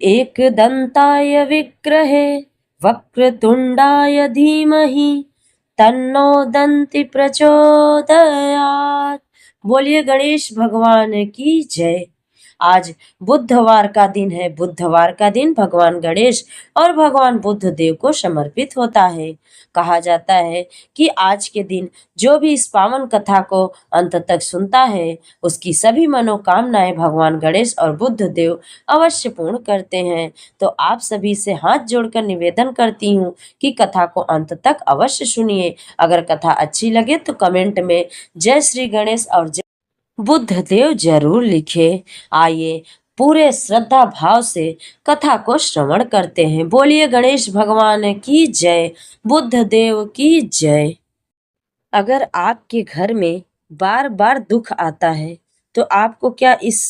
एकदन्ताय विग्रहे वक्रतुण्डाय धीमहि तन्नो दन्ति प्रचोदयात्। बोलिए गणेश भगवान की जय। आज बुधवार का दिन है। बुधवार का दिन भगवान गणेश और भगवान बुद्ध देव को समर्पित होता है। कहा जाता है कि आज के दिन जो भी इस पावन कथा को अंत तक सुनता है उसकी सभी मनोकामनाएं भगवान गणेश और बुद्ध देव अवश्य पूर्ण करते हैं। तो आप सभी से हाथ जोड़कर निवेदन करती हूँ कि कथा को अंत तक अवश्य सुनिए। अगर कथा अच्छी लगे तो कमेंट में जय श्री गणेश और जय बुद्ध देव जरूर लिखे। आइए पूरे श्रद्धा भाव से कथा को श्रवण करते हैं। बोलिए गणेश भगवान की जय, बुद्ध देव की जय। अगर आपके घर में बार बार दुख आता है तो आपको क्या इस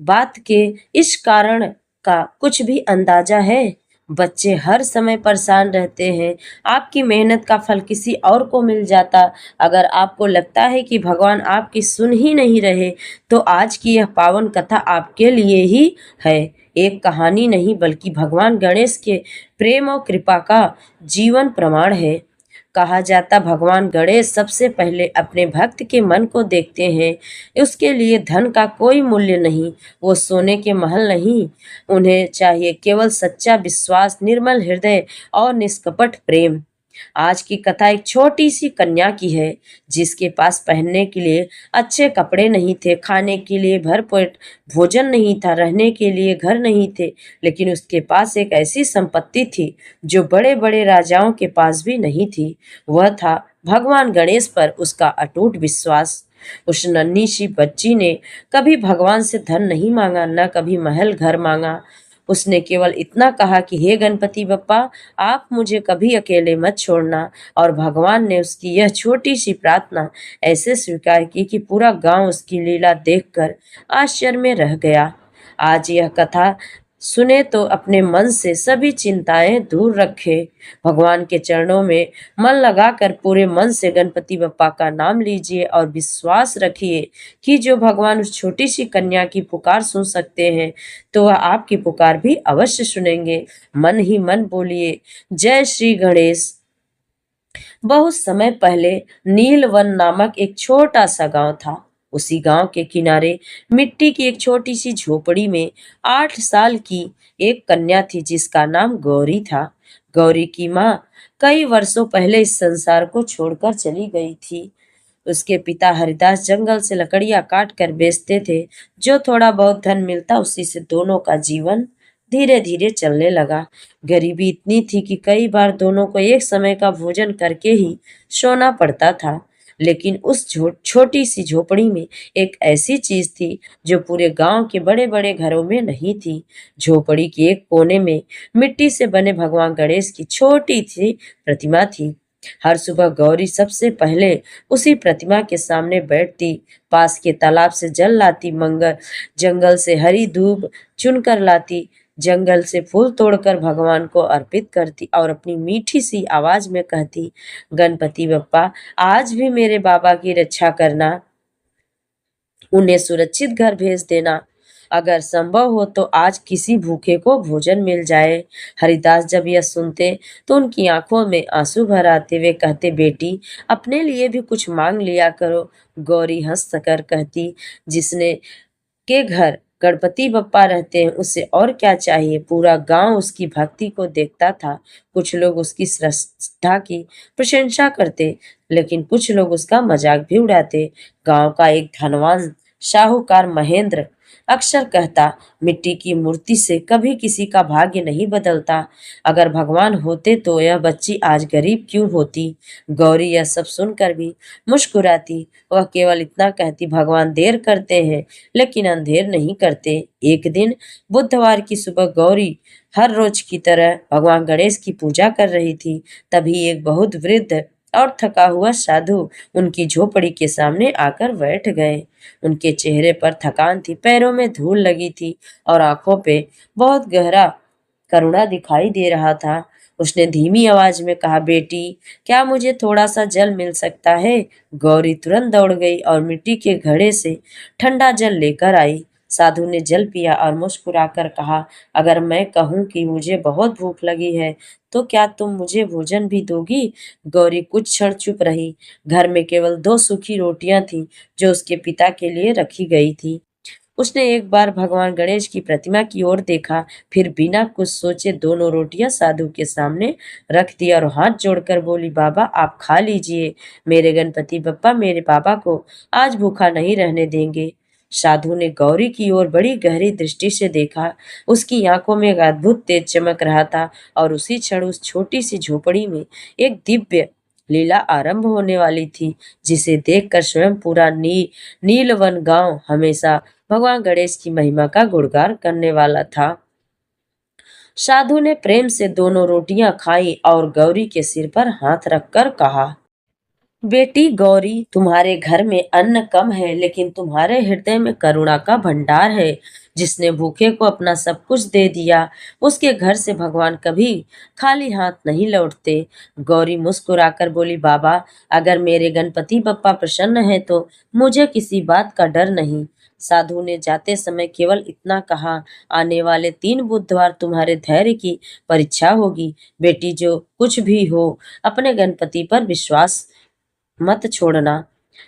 बात के इस कारण का कुछ भी अंदाजा है? बच्चे हर समय परेशान रहते हैं, आपकी मेहनत का फल किसी और को मिल जाता। अगर आपको लगता है कि भगवान आपकी सुन ही नहीं रहे तो आज की यह पावन कथा आपके लिए ही है। एक कहानी नहीं बल्कि भगवान गणेश के प्रेम और कृपा का जीवन प्रमाण है। कहा जाता भगवान गणेश सबसे पहले अपने भक्त के मन को देखते हैं। उसके लिए धन का कोई मूल्य नहीं, वो सोने के महल नहीं, उन्हें चाहिए केवल सच्चा विश्वास, निर्मल हृदय और निष्कपट प्रेम। आज की कथा एक छोटी सी कन्या की है जिसके पास पहनने के लिए अच्छे कपड़े नहीं थे, खाने के लिए भरपेट भोजन नहीं था, रहने के लिए घर नहीं थे, लेकिन उसके पास एक ऐसी संपत्ति थी जो बड़े बड़े राजाओं के पास भी नहीं थी। वह था भगवान गणेश पर उसका अटूट विश्वास। उस नन्ही सी बच्ची ने कभी भगवान से धन नहीं मांगा, न कभी महल घर मांगा। उसने केवल इतना कहा कि हे गणपति बप्पा, आप मुझे कभी अकेले मत छोड़ना। और भगवान ने उसकी यह छोटी सी प्रार्थना ऐसे स्वीकार की कि पूरा गांव उसकी लीला देखकर आश्चर्य में रह गया। आज यह कथा सुने तो अपने मन से सभी चिंताएं दूर रखे, भगवान के चरणों में मन लगाकर पूरे मन से गणपति बप्पा का नाम लीजिए और विश्वास रखिए कि जो भगवान उस छोटी सी कन्या की पुकार सुन सकते हैं तो वह आपकी पुकार भी अवश्य सुनेंगे। मन ही मन बोलिए जय श्री गणेश। बहुत समय पहले नीलवन नामक एक छोटा सा गांव था। उसी गांव के किनारे मिट्टी की एक छोटी सी झोपड़ी में 8 साल की एक कन्या थी जिसका नाम गौरी था। गौरी की माँ कई वर्षों पहले इस संसार को छोड़कर चली गई थी। उसके पिता हरिदास जंगल से लकड़ियां काट कर बेचते थे। जो थोड़ा बहुत धन मिलता उसी से दोनों का जीवन धीरे धीरे चलने लगा। गरीबी इतनी थी कि कई बार दोनों को एक समय का भोजन करके ही सोना पड़ता था। लेकिन उस छोटी सी झोपड़ी में एक ऐसी चीज थी जो पूरे गांव के बड़े बड़े घरों में नहीं थी। झोपड़ी के एक कोने में मिट्टी से बने भगवान गणेश की छोटी सी प्रतिमा थी। हर सुबह गौरी सबसे पहले उसी प्रतिमा के सामने बैठती, पास के तालाब से जल लाती, मंगल जंगल से हरी धूप चुनकर लाती, जंगल से फूल तोड़कर भगवान को अर्पित करती और अपनी मीठी सी आवाज में कहती, गणपति बप्पा आज भी मेरे बाबा की रक्षा करना, उन्हें सुरक्षित घर भेज देना। अगर संभव हो तो आज किसी भूखे को भोजन मिल जाए। हरिदास जब यह सुनते तो उनकी आंखों में आंसू भर आते। वे कहते, बेटी अपने लिए भी कुछ मांग लिया करो। गौरी हंस कर कहती, जिसने के घर गणपति बप्पा रहते हैं उसे और क्या चाहिए। पूरा गांव उसकी भक्ति को देखता था। कुछ लोग उसकी श्रद्धा की प्रशंसा करते लेकिन कुछ लोग उसका मजाक भी उड़ाते। गांव का एक धनवान साहूकार महेंद्र अक्सर कहता, मिट्टी की मूर्ति से कभी किसी का भाग्य नहीं बदलता। अगर भगवान होते तो यह बच्ची आज गरीब क्यों होती। गौरी यह सब सुनकर भी मुस्कुराती। वह केवल इतना कहती, भगवान देर करते हैं लेकिन अंधेर नहीं करते। एक दिन बुधवार की सुबह गौरी हर रोज की तरह भगवान गणेश की पूजा कर रही थी। तभी एक बहुत वृद्ध और थका हुआ साधु उनकी झोपड़ी के सामने आकर बैठ गए। उनके चेहरे पर थकान थी, पैरों में धूल लगी थी और आंखों पे बहुत गहरा करुणा दिखाई दे रहा था। उसने धीमी आवाज में कहा, बेटी क्या मुझे थोड़ा सा जल मिल सकता है। गौरी तुरंत दौड़ गई और मिट्टी के घड़े से ठंडा जल लेकर आई। साधु ने जल पिया और मुस्कुराकर कहा, अगर मैं कहूं कि मुझे बहुत भूख लगी है तो क्या तुम मुझे भोजन भी दोगी? गौरी कुछ क्षण चुप रही। घर में केवल 2 सूखी रोटियां थीं जो उसके पिता के लिए रखी गई थी। उसने एक बार भगवान गणेश की प्रतिमा की ओर देखा, फिर बिना कुछ सोचे दोनों रोटियां साधु के सामने रख दी और हाथ जोड़कर बोली, बाबा आप खा लीजिए, मेरे गणपति बप्पा मेरे बाबा को आज भूखा नहीं रहने देंगे। साधु ने गौरी की ओर बड़ी गहरी दृष्टि से देखा। उसकी आंखों में एक अद्भुत तेज चमक रहा था और उसी क्षण उस छोटी सी झोपड़ी में एक दिव्य लीला आरंभ होने वाली थी, जिसे देखकर स्वयं पूरा नीलवन गांव हमेशा भगवान गणेश की महिमा का गुणगान करने वाला था। साधु ने प्रेम से दोनों रोटियां खाई और गौरी के सिर पर हाथ रखकर कहा, बेटी गौरी, तुम्हारे घर में अन्न कम है लेकिन तुम्हारे हृदय में करुणा का भंडार है। जिसने भूखे को अपना सब कुछ दे दिया उसके घर से भगवान कभी खाली हाथ नहीं लौटते। गौरी मुस्कुराकर बोली, बाबा अगर मेरे गणपति बप्पा प्रसन्न है तो मुझे किसी बात का डर नहीं। साधु ने जाते समय केवल इतना कहा, आने वाले 3 बुधवार तुम्हारे धैर्य की परीक्षा होगी। बेटी जो कुछ भी हो अपने गणपति पर विश्वास मत छोड़ना।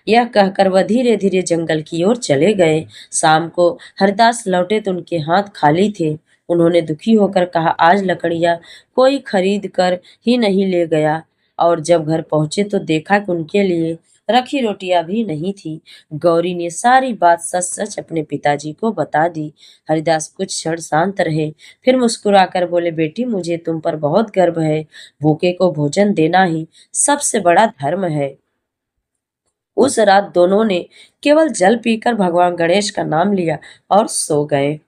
यह कहकर वह धीरे धीरे जंगल की ओर चले गए। शाम को हरदास लौटे तो उनके हाथ खाली थे। उन्होंने दुखी होकर कहा, आज लकड़ियां कोई खरीद कर ही नहीं ले गया। और जब घर पहुंचे तो देखा कि उनके लिए रखी रोटियां भी नहीं थी। गौरी ने सारी बात सच सच अपने पिताजी को बता दी। हरिदास कुछ क्षण शांत रहे, फिर मुस्कुराकर बोले, बेटी मुझे तुम पर बहुत गर्व है। भूखे को भोजन देना ही सबसे बड़ा धर्म है। उस रात दोनों ने केवल जल पीकर भगवान गणेश का नाम लिया और सो गए।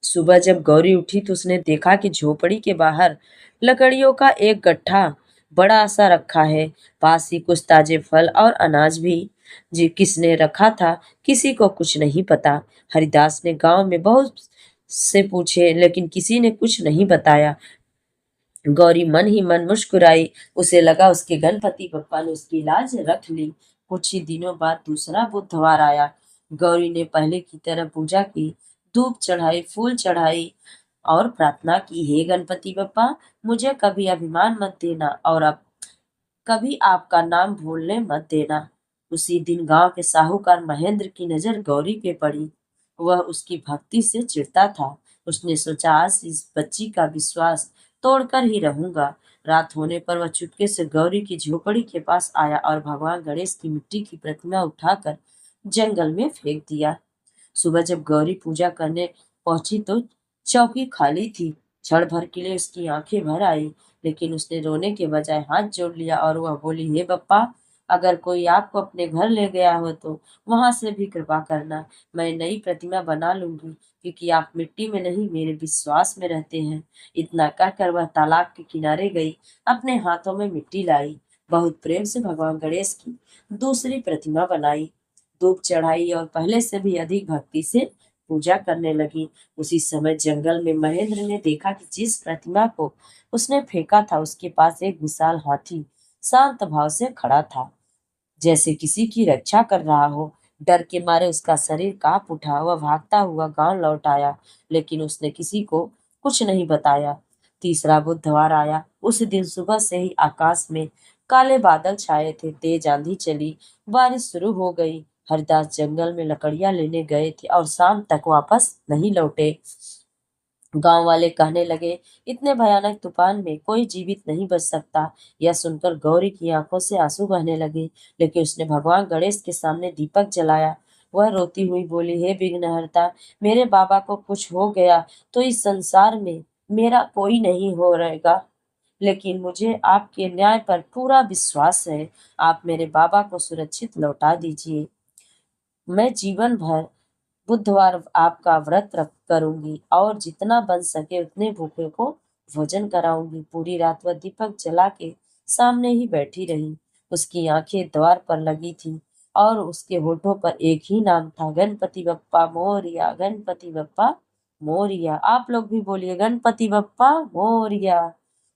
सुबह जब गौरी उठी तो उसने देखा कि झोपड़ी के बाहर लकड़ियों का एक गट्ठा बड़ा सा रखा है। पास ही कुछ ताजे फल और अनाज भी। जी किसने रखा था किसी को कुछ नहीं पता। हरिदास ने गांव में बहुत से पूछे लेकिन किसी ने कुछ नहीं बताया। गौरी मन ही मन मुस्कुराई। उसे लगा उसके गणपति बप्पा ने उसकी लाज रख ली। कुछ ही दिनों बाद दूसरा बुधवार आया। गौरी ने पहले की तरह पूजा की, धूप चढ़ाई, फूल चढ़ाई और प्रार्थना की, हे गणपति बप्पा मुझे कभी अभिमान मत देना और अब कभी आपका नाम भूलने मत देना। उसी दिन गांव के साहूकार महेंद्र की नजर गौरी पे पड़ी। वह उसकी भक्ति से चिढ़ता था। उसने सोचा, आज इस बच्ची का विश्वास तोड़कर ही रहूंगा। रात होने पर वह चुपके से गौरी की झोपड़ी के पास आया और भगवान गणेश की मिट्टी की प्रतिमा उठाकर जंगल में फेंक दिया। सुबह जब गौरी पूजा करने पहुंची तो चौकी खाली थी। क्षण भर के लिए उसकी आंखें भर आई, लेकिन उसने रोने के बजाय हाथ जोड़ लिया और वह बोली, हे बप्पा अगर कोई आपको अपने घर ले गया हो तो वहां से भी कृपा करना। मैं नई प्रतिमा बना लूंगी क्योंकि आप मिट्टी में नहीं मेरे विश्वास में रहते हैं। इतना कहकर वह तालाब के किनारे गई, अपने हाथों में मिट्टी लाई, बहुत प्रेम से भगवान गणेश की दूसरी प्रतिमा बनाई, धूप चढ़ाई और पहले से भी अधिक भक्ति से पूजा करने लगी। उसी समय जंगल में महेंद्र ने देखा कि जिस प्रतिमा को उसने फेंका था उसके पास एक विशाल हाथी शांत भाव से खड़ा था, जैसे किसी की रक्षा कर रहा हो। डर के मारे उसका शरीर कांप उठा। वह भागता हुआ गांव लौट आया, लेकिन उसने किसी को कुछ नहीं बताया। तीसरा बुधवार आया। उस दिन सुबह से ही आकाश में काले बादल छाए थे, तेज आंधी चली, बारिश शुरू हो गई। हरिदास जंगल में लकड़ियां लेने गए थे और शाम तक वापस नहीं लौटे। गांव वाले कहने लगे, इतने भयानक तूफान में कोई जीवित नहीं बच सकता। यह सुनकर गौरी की आंखों से आंसू बहने लगे, लेकिन उसने भगवान गणेश के सामने दीपक जलाया। वह रोती हुई बोली, हे विघ्नहर्ता, मेरे बाबा को कुछ हो गया तो इस संसार में मेरा कोई नहीं हो रहेगा, लेकिन मुझे आपके न्याय पर पूरा विश्वास है। आप मेरे बाबा को सुरक्षित लौटा दीजिए। मैं जीवन भर बुधवार आपका व्रत रख करूंगी और जितना बन सके उतने भूखे को भोजन कराऊंगी। पूरी रात वह दीपक जला के सामने ही बैठी रही। उसकी आंखें द्वार पर लगी थी और उसके होठों पर एक ही नाम था, गणपति बप्पा मोरिया, गणपति बप्पा मोरिया। आप लोग भी बोलिए, गणपति बप्पा मोरिया।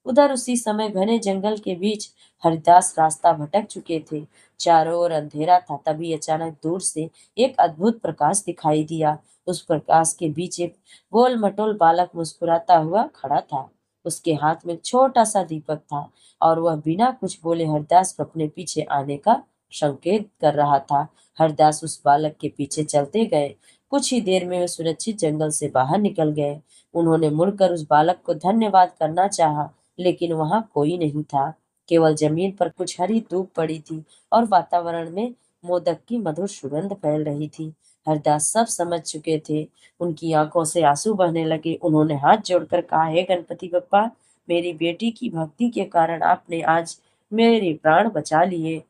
उधर उसी समय घने जंगल के बीच हरिदास रास्ता भटक चुके थे। चारों ओर अंधेरा था। तभी अचानक दूर से एक अद्भुत प्रकाश दिखाई दिया। उस प्रकाश के बीच एक गोल मटोल बालक मुस्कुराता हुआ खड़ा था। उसके हाथ में एक छोटा सा दीपक था और वह बिना कुछ बोले हरदास को अपने पीछे आने का संकेत कर रहा था। हरदास उस बालक के पीछे चलते गए। कुछ ही देर में वे सुरक्षित जंगल से बाहर निकल गए। उन्होंने मुड़कर उस बालक को धन्यवाद करना चाहा, लेकिन वहां कोई नहीं था। केवल जमीन पर कुछ हरी धूप पड़ी थी और वातावरण में मोदक की मधुर सुगंध फैल रही थी। हरदास सब समझ चुके थे। उनकी आंखों से आंसू बहने लगे। उन्होंने हाथ जोड़कर कहा, हे गणपति बप्पा, मेरी बेटी की भक्ति के कारण आपने आज मेरे प्राण बचा लिए।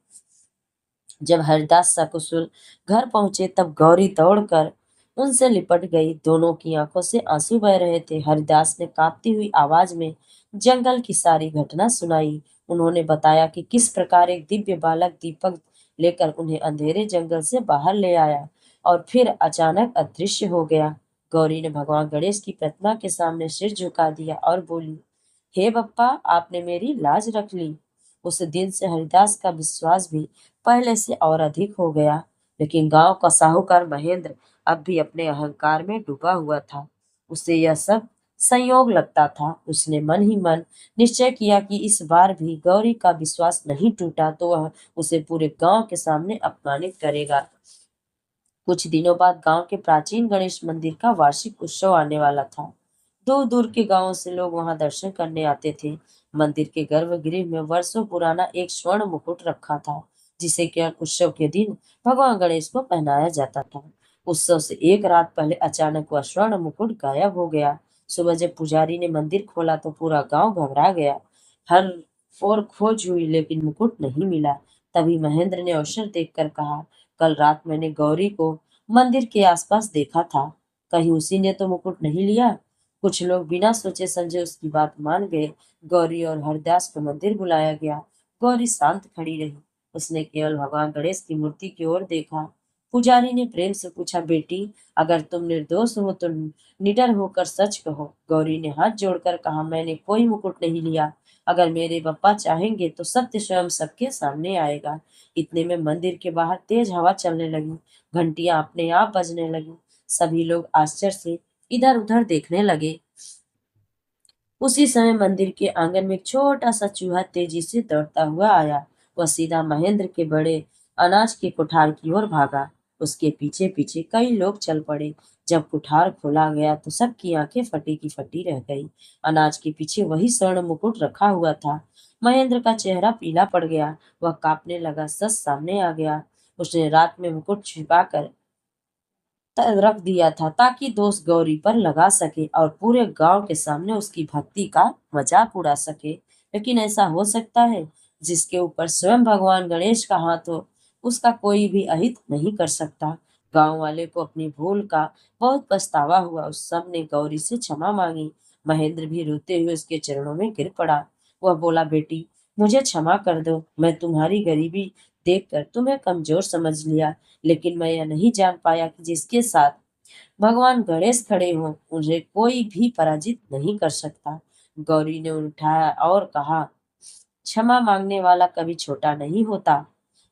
जब हरदास सकुशल घर पहुंचे तब गौरी दौड़कर उनसे लिपट गई। दोनों की आंखों से आंसू बह रहे थे। हरदास ने कांपती हुई आवाज में जंगल की सारी घटना सुनाई। उन्होंने बताया कि किस प्रकार एक दिव्य बालक दीपक लेकर उन्हें अंधेरे जंगल से बाहर ले आया और फिर अचानक अदृश्य हो गया। गौरी ने भगवान गणेश की प्रतिमा के सामने सिर झुका दिया और बोली, हे बप्पा, आपने मेरी लाज रख ली। उस दिन से हरिदास का विश्वास भी पहले से और अधिक हो गया। लेकिन गांव का साहूकार महेंद्र अब भी अपने अहंकार में डूबा हुआ था। उसे यह सब संयोग लगता था। उसने मन ही मन निश्चय किया कि इस बार भी गौरी का विश्वास नहीं टूटा तो वह उसे पूरे गांव के सामने अपमानित करेगा। कुछ दिनों बाद गांव के प्राचीन गणेश मंदिर का वार्षिक उत्सव आने वाला था। दूर दूर के गांवों से लोग वहां दर्शन करने आते थे। मंदिर के गर्भगृह में वर्षों पुराना एक स्वर्ण मुकुट रखा था, जिसे केवल उत्सव के दिन भगवान गणेश को पहनाया जाता था। उत्सव से एक रात पहले अचानक वह स्वर्ण मुकुट गायब हो गया। सुबह जब पुजारी ने मंदिर खोला तो पूरा गांव घबरा गया। हर ओर खोज हुई लेकिन मुकुट नहीं मिला। तभी महेंद्र ने अवसर देखकर कहा, कल रात मैंने गौरी को मंदिर के आसपास देखा था। कहीं उसी ने तो मुकुट नहीं लिया। कुछ लोग बिना सोचे समझे उसकी बात मान गए। गौरी और हरदास को मंदिर बुलाया गया। गौरी शांत खड़ी रही। उसने केवल भगवान गणेश की मूर्ति की ओर देखा। पुजारी ने प्रेम से पूछा, बेटी, अगर तुम निर्दोष हो तो निडर होकर सच कहो। गौरी ने हाथ जोड़कर कहा, मैंने कोई मुकुट नहीं लिया। अगर मेरे बप्पा चाहेंगे तो सत्य स्वयं सबके सामने आएगा। इतने में मंदिर के बाहर तेज हवा चलने लगी। घंटियां अपने आप बजने लगी। सभी लोग आश्चर्य से इधर उधर देखने लगे। उसी समय मंदिर के आंगन में एक छोटा सा चूहा तेजी से दौड़ता हुआ आया। वह सीधा महेंद्र के बड़े अनाज के कोठार की ओर भागा। उसके पीछे पीछे कई लोग चल पड़े। जब कुठार खोला गया तो सबकी आंखें फटी की फटी रह गई। अनाज के पीछे वही स्वर्ण मुकुट रखा हुआ था। महेंद्र का चेहरा पीला पड़ गया। वह कांपने लगा। सच सामने आ गया। उसने रात में मुकुट छिपाकर रख दिया था ताकि दोस्त गौरी पर लगा सके और पूरे गांव के सामने उसकी भक्ति का मजाक उड़ा सके। लेकिन ऐसा हो सकता है? जिसके ऊपर स्वयं भगवान गणेश का हाथ हो, उसका कोई भी अहित नहीं कर सकता। गांव वाले को अपनी भूल का बहुत पछतावा हुआ। उस सब ने गौरी से क्षमा मांगी। महेंद्र भी रोते हुए उसके चरणों में गिर पड़ा। वह बोला, बेटी, मुझे क्षमा कर दो। मैं तुम्हारी गरीबी देखकर तुम्हें कमजोर समझ लिया, लेकिन मैं यह नहीं जान पाया कि जिसके साथ भगवान गणेश खड़े हों उन्हें कोई भी पराजित नहीं कर सकता। गौरी ने उठाया और कहा, क्षमा मांगने वाला कभी छोटा नहीं होता।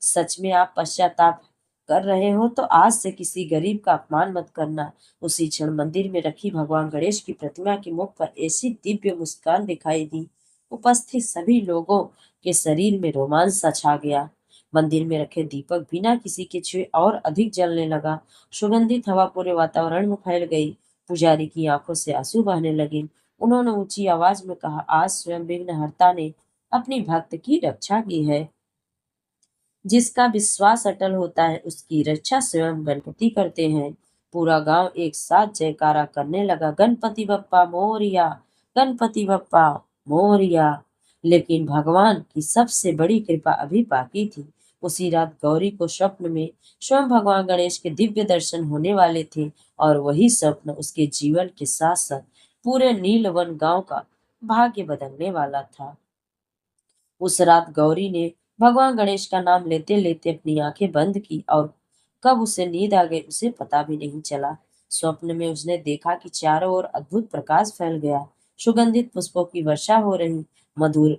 सच में आप पश्चाताप कर रहे हो तो आज से किसी गरीब का अपमान मत करना। उसी क्षण मंदिर में रखी भगवान गणेश की प्रतिमा के मुख पर ऐसी दिव्य मुस्कान दिखाई दी, उपस्थित सभी लोगों के शरीर में रोमांच सा छा गया। मंदिर में रखे दीपक बिना किसी के छुए और अधिक जलने लगा। सुगंधित हवा पूरे वातावरण में फैल गई। पुजारी की आंखों से आंसू बहने लगे। उन्होंने ऊंची आवाज में कहा, आज स्वयं विघ्नहर्ता ने अपनी भक्त की रक्षा की है। जिसका विश्वास अटल होता है उसकी रक्षा स्वयं गणपति करते हैं। पूरा गांव एक साथ जयकारा करने लगा, गणपति बप्पा मोरिया, गणपति बप्पा मोरिया। लेकिन भगवान की सबसे बड़ी कृपा अभी बाकी थी। उसी रात गौरी को स्वप्न में स्वयं भगवान गणेश के दिव्य दर्शन होने वाले थे और वही स्वप्न उसके जीवन के साथ साथ पूरे नीलवन गांव का भाग्य बदलने वाला था। उस रात गौरी ने भगवान गणेश का नाम लेते लेते अपनी आंखें बंद की और कब उसे नींद आ गई उसे पता भी नहीं चला। स्वप्न में उसने देखा कि चारों ओर अद्भुत प्रकाश फैल गया। सुगंधित पुष्पों की वर्षा हो रही, मधुर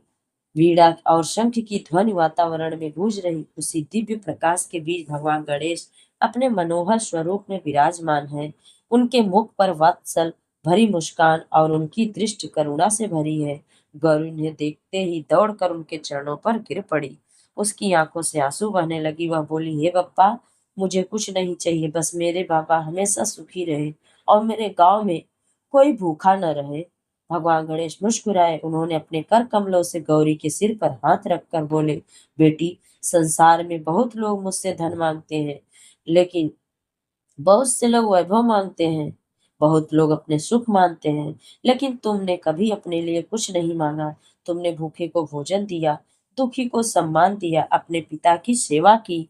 वीणा और शंख की ध्वनि वातावरण में गूंज रही। उसी दिव्य प्रकाश के बीच भगवान गणेश अपने मनोहर स्वरूप में विराजमान है। उनके मुख पर वात्सल भरी मुस्कान और उनकी दृष्टि करुणा से भरी है। गौरी उन्हें देखते ही दौड़कर उनके चरणों पर गिर पड़ी। उसकी आंखों से आंसू बहने लगी। वह बोली, हे बप्पा, मुझे कुछ नहीं चाहिए, बस मेरे बाबा हमेशा सुखी रहे और मेरे गांव में कोई भूखा न रहे। भगवान गणेश मुस्कुराए। उन्होंने अपने कर कमलों से गौरी के सिर पर हाथ रखकर बोले, बेटी, संसार में बहुत लोग मुझसे धन मांगते हैं, लेकिन बहुत से लोग वैभव मांगते हैं, बहुत लोग अपने सुख मानते हैं, लेकिन तुमने कभी अपने लिए कुछ नहीं मांगा। तुमने भूखे को भोजन दिया, दुखी को सम्मान दिया, अपने पिता की सेवा की।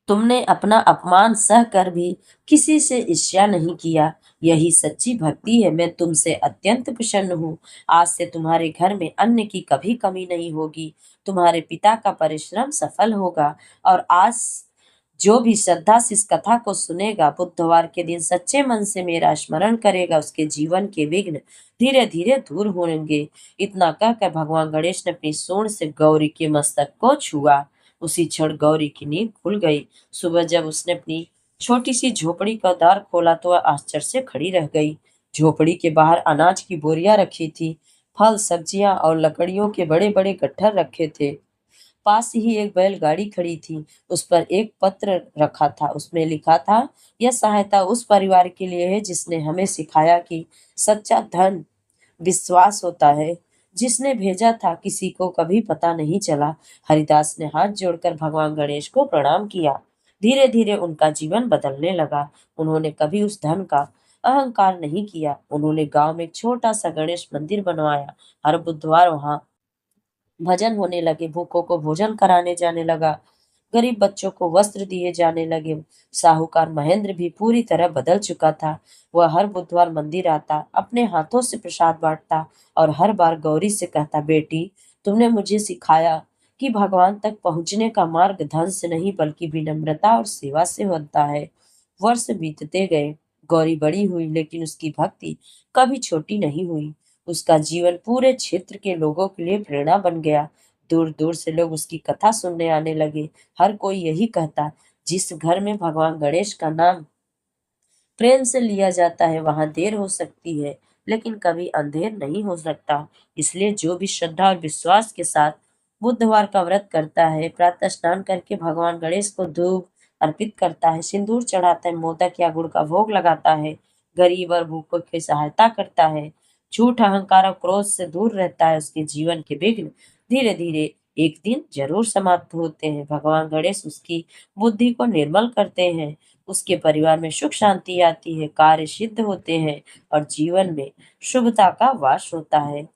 तुमने अपना अपमान सह कर भी किसी से ईर्ष्या नहीं किया। यही सच्ची भक्ति है। मैं तुमसे अत्यंत प्रसन्न हूँ। आज से तुम्हारे घर में अन्न की कभी कमी नहीं होगी। तुम्हारे पिता का परिश्रम सफल होगा और आज जो भी श्रद्धा से इस कथा को सुनेगा, बुधवार के दिन सच्चे मन से मेरा स्मरण करेगा, उसके जीवन के विघ्न धीरे धीरे दूर होंगे। इतना कहकर भगवान गणेश ने अपनी सूंड से गौरी के मस्तक को छुआ। उसी क्षण गौरी की नींद खुल गई। सुबह जब उसने अपनी छोटी सी झोपड़ी का द्वार खोला तो वह आश्चर्य से खड़ी रह गई। झोपड़ी के बाहर अनाज की बोरियां रखी थी, फल, सब्जियां और लकड़ियों के बड़े बड़े गट्ठर रखे थे। पास ही एक बैलगाड़ी खड़ी थी। उस पर एक पत्र रखा था। उसमें लिखा था, यह सहायता उस परिवार के लिए है जिसने हमें सिखाया कि सच्चा धन विश्वास होता है। जिसने भेजा था किसी को कभी पता नहीं चला। हरिदास ने हाथ जोड़कर भगवान गणेश को प्रणाम किया। धीरे धीरे उनका जीवन बदलने लगा। उन्होंने कभी उस धन का अहंकार नहीं किया। उन्होंने गांव में एक छोटा सा गणेश मंदिर बनवाया। हर बुधवार वहां भजन होने लगे, भूखों को भोजन कराने जाने लगा, गरीब बच्चों को वस्त्र दिए जाने लगे। साहूकार महेंद्र भी पूरी तरह बदल चुका था। वह हर बुधवार मंदिर आता, अपने हाथों से प्रसाद बांटता और हर बार गौरी से कहता, बेटी, तुमने मुझे सिखाया कि भगवान तक पहुंचने का मार्ग धन से नहीं बल्कि विनम्रता और सेवा से होता है। वर्ष बीतते गए, गौरी बड़ी हुई, लेकिन उसकी भक्ति कभी छोटी नहीं हुई। उसका जीवन पूरे क्षेत्र के लोगों के लिए प्रेरणा बन गया। दूर दूर से लोग उसकी कथा सुनने आने लगे। हर कोई यही कहता, जिस घर में भगवान गणेश का नाम प्रेम से लिया जाता है वहां देर हो सकती है, लेकिन कभी अंधेर नहीं हो सकता। इसलिए जो भी श्रद्धा और विश्वास के साथ बुधवार का व्रत करता है, प्रातः स्नान करके भगवान गणेश को धूप अर्पित करता है, सिंदूर चढ़ाता है, मोदक या गुड़ का भोग लगाता है, गरीब और भूखों की सहायता करता है, झूठ, अहंकार और क्रोध से दूर रहता है, उसके जीवन के विघ्न धीरे धीरे एक दिन जरूर समाप्त होते हैं। भगवान गणेश उसकी बुद्धि को निर्मल करते हैं, उसके परिवार में सुख शांति आती है, कार्य सिद्ध होते हैं और जीवन में शुभता का वास होता है।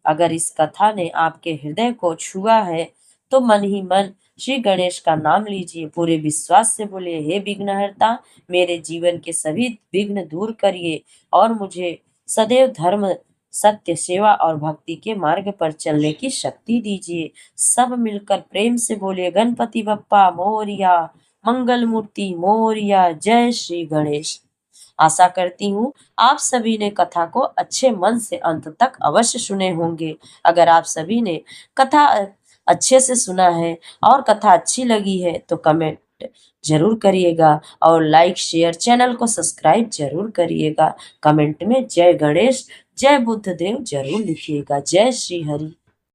अगर इस कथा ने आपके हृदय को छुआ है तो मन ही मन श्री गणेश का नाम लीजिए। पूरे विश्वास से बोले, हे विघ्नहर्ता, मेरे जीवन के सभी विघ्न दूर करिए और मुझे सदैव धर्म, सत्य, सेवा और भक्ति के मार्ग पर चलने की शक्ति दीजिए। सब मिलकर प्रेम से बोले, गणपति बप्पा मोरिया, मंगल मूर्ति मोरिया, जय श्री गणेश। आशा करती हूँ आप सभी ने कथा को अच्छे मन से अंत तक अवश्य सुने होंगे। अगर आप सभी ने कथा अच्छे से सुना है और कथा अच्छी लगी है तो कमेंट जरूर करिएगा और लाइक, शेयर, चैनल को सब्सक्राइब जरूर करिएगा। कमेंट में जय गणेश, जय बुद्धदेव जरूर लिखिएगा। जय श्री हरि।